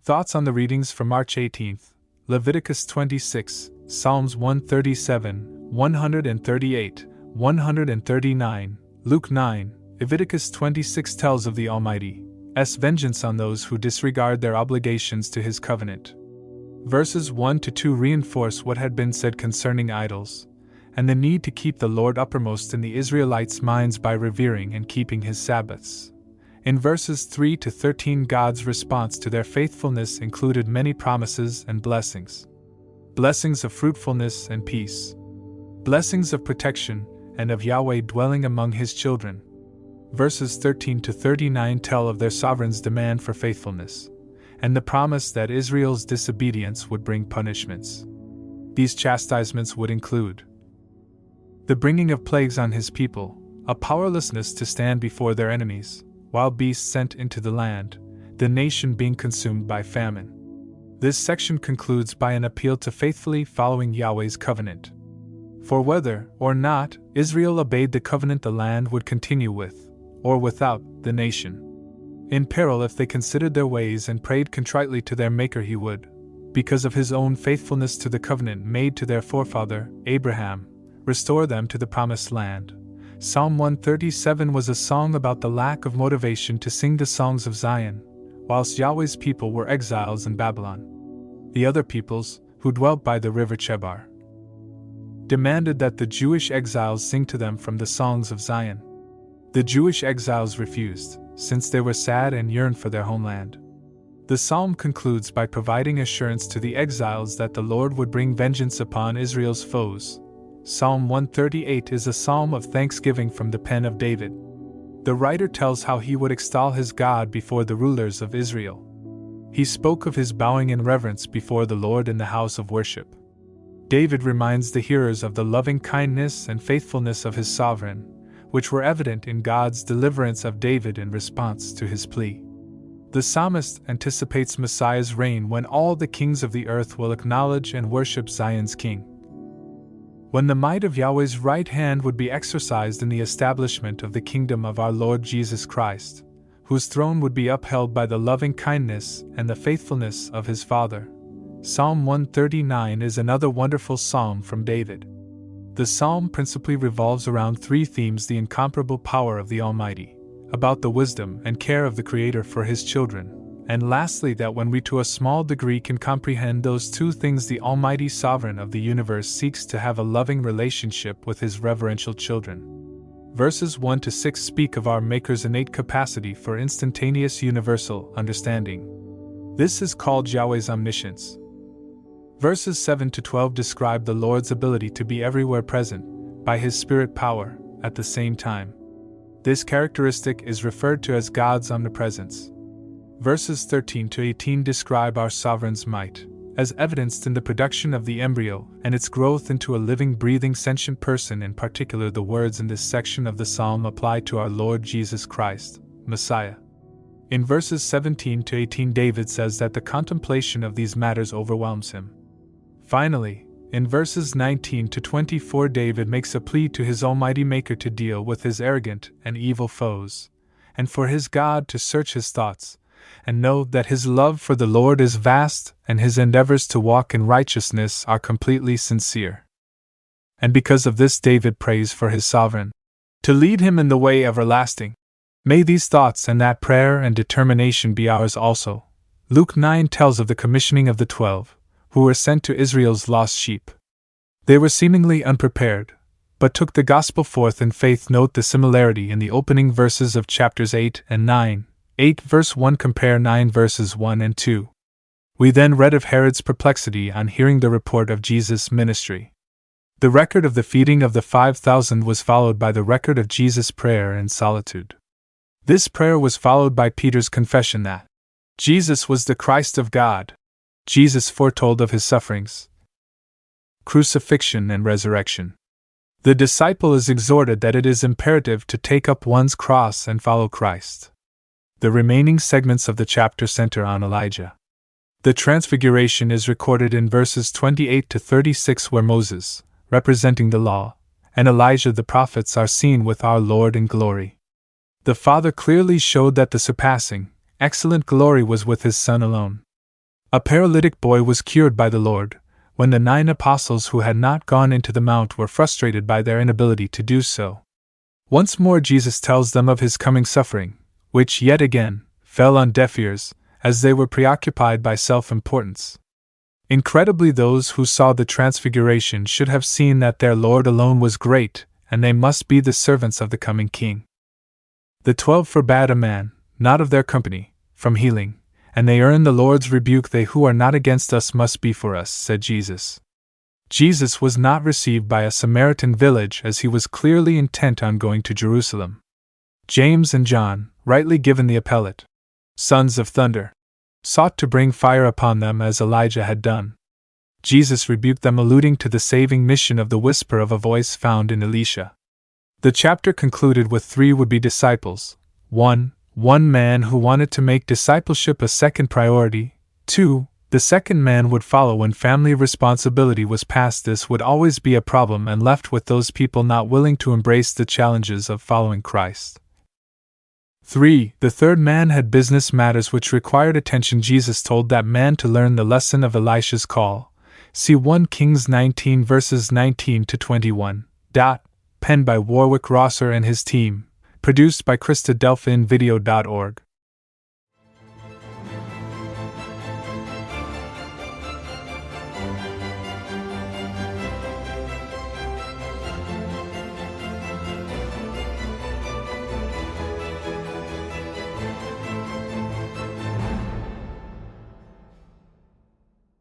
Thoughts on the readings for March 18th. Leviticus 26, Psalms 137, 138, 139, Luke 9. Leviticus 26 tells of the Almighty's vengeance on those who disregard their obligations to His covenant. Verses 1 to 2 reinforce what had been said concerning idols, and the need to keep the Lord uppermost in the Israelites' minds by revering and keeping His Sabbaths. In verses 3 to 13, God's response to their faithfulness included many promises and blessings. Blessings of fruitfulness and peace. Blessings of protection, and of Yahweh dwelling among His children. Verses 13 to 39 tell of their sovereign's demand for faithfulness, and the promise that Israel's disobedience would bring punishments. These chastisements would include the bringing of plagues on His people, a powerlessness to stand before their enemies, wild beasts sent into the land, the nation being consumed by famine. This section concludes by an appeal to faithfully following Yahweh's covenant. For whether or not Israel obeyed the covenant, the land would continue with, or without, the nation. In peril, if they considered their ways and prayed contritely to their Maker, He would, because of His own faithfulness to the covenant made to their forefather, Abraham, restore them to the promised land. Psalm 137 was a song about the lack of motivation to sing the songs of Zion, whilst Yahweh's people were exiles in Babylon. The other peoples, who dwelt by the river Chebar, demanded that the Jewish exiles sing to them from the songs of Zion. The Jewish exiles refused, since they were sad and yearned for their homeland. The psalm concludes by providing assurance to the exiles that the Lord would bring vengeance upon Israel's foes. Psalm 138 is a psalm of thanksgiving from the pen of David. The writer tells how he would extol his God before the rulers of Israel. He spoke of his bowing in reverence before the Lord in the house of worship. David reminds the hearers of the loving kindness and faithfulness of his sovereign, which were evident in God's deliverance of David in response to his plea. The psalmist anticipates Messiah's reign when all the kings of the earth will acknowledge and worship Zion's King. When the might of Yahweh's right hand would be exercised in the establishment of the kingdom of our Lord Jesus Christ, whose throne would be upheld by the loving kindness and the faithfulness of His Father. Psalm 139 is another wonderful psalm from David. The psalm principally revolves around three themes: the incomparable power of the Almighty, about the wisdom and care of the Creator for His children, and lastly that when we to a small degree can comprehend those two things, the Almighty Sovereign of the universe seeks to have a loving relationship with His reverential children. Verses 1 to 6 speak of our Maker's innate capacity for instantaneous universal understanding. This is called Yahweh's omniscience. Verses 7 to 12 describe the Lord's ability to be everywhere present, by His Spirit power, at the same time. This characteristic is referred to as God's omnipresence. Verses 13 to 18 describe our sovereign's might, as evidenced in the production of the embryo and its growth into a living, breathing, sentient person. In particular, the words in this section of the psalm apply to our Lord Jesus Christ, Messiah. In verses 17 to 18, David says that the contemplation of these matters overwhelms him. Finally, in verses 19 to 24, David makes a plea to his Almighty Maker to deal with his arrogant and evil foes, and for his God to search his thoughts, and know that His love for the Lord is vast and His endeavors to walk in righteousness are completely sincere. And because of this, David prays for his sovereign to lead him in the way everlasting. May these thoughts and that prayer and determination be ours also. Luke 9 tells of the commissioning of the 12, who were sent to Israel's lost sheep. They were seemingly unprepared, but took the gospel forth in faith. Note the similarity in the opening verses of chapters 8 and 9. 8 verse 1 compare 9 verses 1 and 2. We then read of Herod's perplexity on hearing the report of Jesus' ministry. The record of the feeding of the 5,000 was followed by the record of Jesus' prayer in solitude. This prayer was followed by Peter's confession that Jesus was the Christ of God. Jesus foretold of His sufferings, crucifixion, and resurrection. The disciple is exhorted that it is imperative to take up one's cross and follow Christ. The remaining segments of the chapter center on Elijah. The Transfiguration is recorded in verses 28 to 36, where Moses, representing the law, and Elijah the prophets are seen with our Lord in glory. The Father clearly showed that the surpassing, excellent glory was with His Son alone. A paralytic boy was cured by the Lord, when the 9 apostles who had not gone into the mount were frustrated by their inability to do so. Once more Jesus tells them of his coming suffering, which yet again fell on deaf ears, as they were preoccupied by self-importance. Incredibly, those who saw the transfiguration should have seen that their Lord alone was great, and they must be the servants of the coming King. The 12 forbade a man, not of their company, from healing, and they earn the Lord's rebuke. They who are not against us must be for us, said Jesus. Jesus was not received by a Samaritan village, as he was clearly intent on going to Jerusalem. James and John, rightly given the epithet, sons of thunder, sought to bring fire upon them as Elijah had done. Jesus rebuked them, alluding to the saving mission of the whisper of a voice found in Elisha. The chapter concluded with 3 would-be disciples. 1. One man who wanted to make discipleship a second priority. 2. The second man would follow when family responsibility was passed. This would always be a problem and left with those people not willing to embrace the challenges of following Christ. 3. The third man had business matters which required attention. Jesus told that man to learn the lesson of Elisha's call. See 1 Kings 19 verses 19 to 21. Penned by Warwick Rosser and his team. Produced by Christadelphinvideo.org.